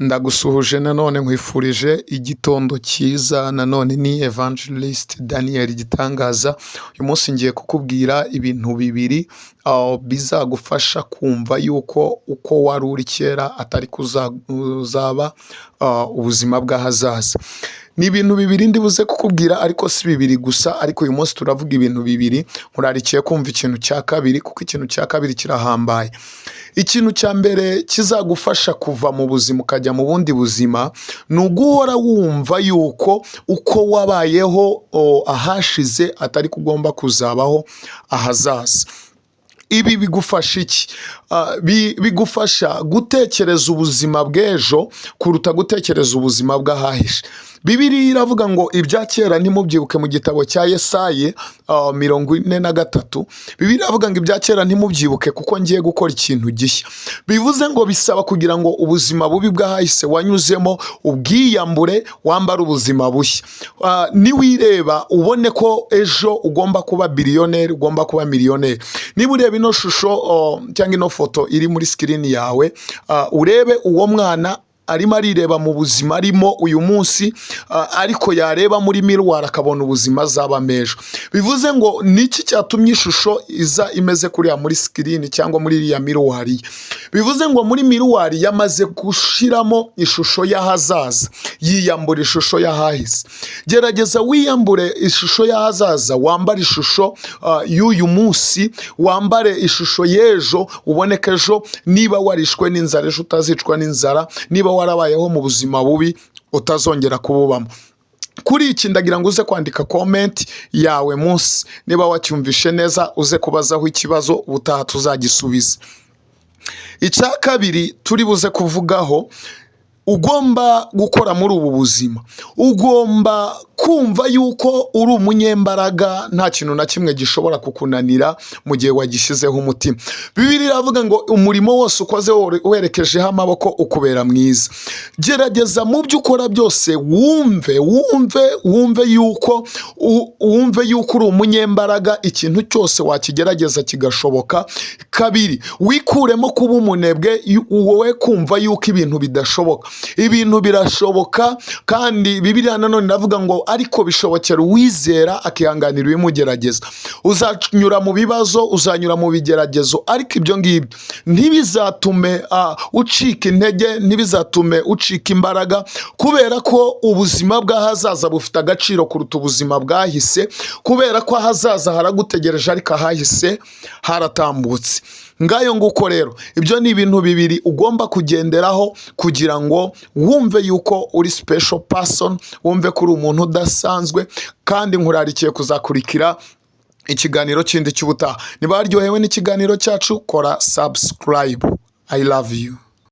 Ndagusuhuje nanone nkwifurije igitondo cyiza. Nanone ni Evangelist Daniel Gitangaza. Uyu munsi ngiye kukubwira ibintu bibiri bizagufasha kumva yuko uko wari uri kera atari kuzaba ubuzima bw'ahazaza. Ni ibintu bibiri ndibuze kukubwira, ariko si bibiri gusa, ariko uyu munsi turavuga ibintu bibiri. Nkurarikiye kumva ikintu cya kabiri, kuko ikintu cya kabiri kirahambaye. Ikintu cya mbere kizagufasha kuva mu buzima ukajya mu bundi buzima ni uguhora wumva yuko uko wabayeho ahashize atari kugomba kuzabaho ahazaza. Ibi bigufasha iki? Bigufasha gutekereza ubuzima bw'ejo kuruta gutekereza ubuzima bw'ahahishe. Bibiliya iravuga ngo ibya kera ntimubyibuke, mu gitabo cya Yesayi 43. Bibiliya iravuga ngo ibya kera ntimubyibuke kuko ngiye gukora ikintu gishya. Bivuze ngo bisaba kugira ngo ubuzima bubi bw'ahahise wanyuzemo ubwiyambure, wambara ubuzima bushya. Niwireba ubone ko ejo ugomba kuba biliyoneri, ugomba kuba miliyoneri. Niba ureba ino shusho cyangwa ino foto iri muri screen yawe, urebe uwo mwana arimo arireba mu buzima arimo uyu munsi, ariko yareba muri miruwari akabona ubuzima azaba mejo. Bivuze ngo niki cyatumye ishusho iza imeze kuriya muri screen cyangwa muri iriya miruwari? Bivuze ngo muri miruwari yamaze gushiramo ishusho y'ahazaza, yiyambura ishusho y'ahahise. Gerageza wiyambure ishusho y'ahazaza, wambare ishusho y'uyu munsi, wambare ishusho y'ejo, uboneke ejo niba warishwe n'inzara ejo utazicwa n'inzara, niba warabayeho mu buzima bubi utazongera kububamo. Kuri iki ndagira ngo uze kwandika comment yawe munsi, niba wacyumvishe neza uze kubazaho ikibazo, ubutaha tuzagisubiza. Icya kabiri turi buze kuvugaho, ugomba gukora muri ubu buzima, ugomba kumva yuko uri umunyembaraga, nta kintu na kimwe gishobora kukunanira mu gihe wagishyizeho umutima. Bibiliya iravuga ngo umurimo wose ukoze werekejeho amaboko ukubera mwiza. Gerageza mu byo ukora byose wumve yuko uri umunyembaraga, ikintu cyose wakigerageza kigashoboka. Kabiri, wikuremo kuba umunebwe, wowe kumva yuko ibintu bidashoboka. Ibintu birashoboka, kandi Bibiliya nanone iravuga ngo ariko bishobokera uwizera akihanganira ibimugerageza. Uzanyura mu bibazo, uzanyura mu bigeragezo, ariko ibyo ngibyo ntibizatume ucika intege, ntibizatume ucika imbaraga, kubera ko ubuzima bw'ahazaza bufite agaciro kuruta ubuzima bwahise, kubera ko ahazaza haragutegereje ariko ahahise haratambutse. Ngayo nguko rero, ibyo ni ibintu bibiri ugomba kugenderaho kugira ngo wumve yuko uri special person, wumve ko uri umuntu udasanzwe. Kandi nkurarikiye kuzakurikira ikiganiro kindi cy'ubutaha. Niba waryohewe n'ikiganiro cyacu, kora subscribe. I love you.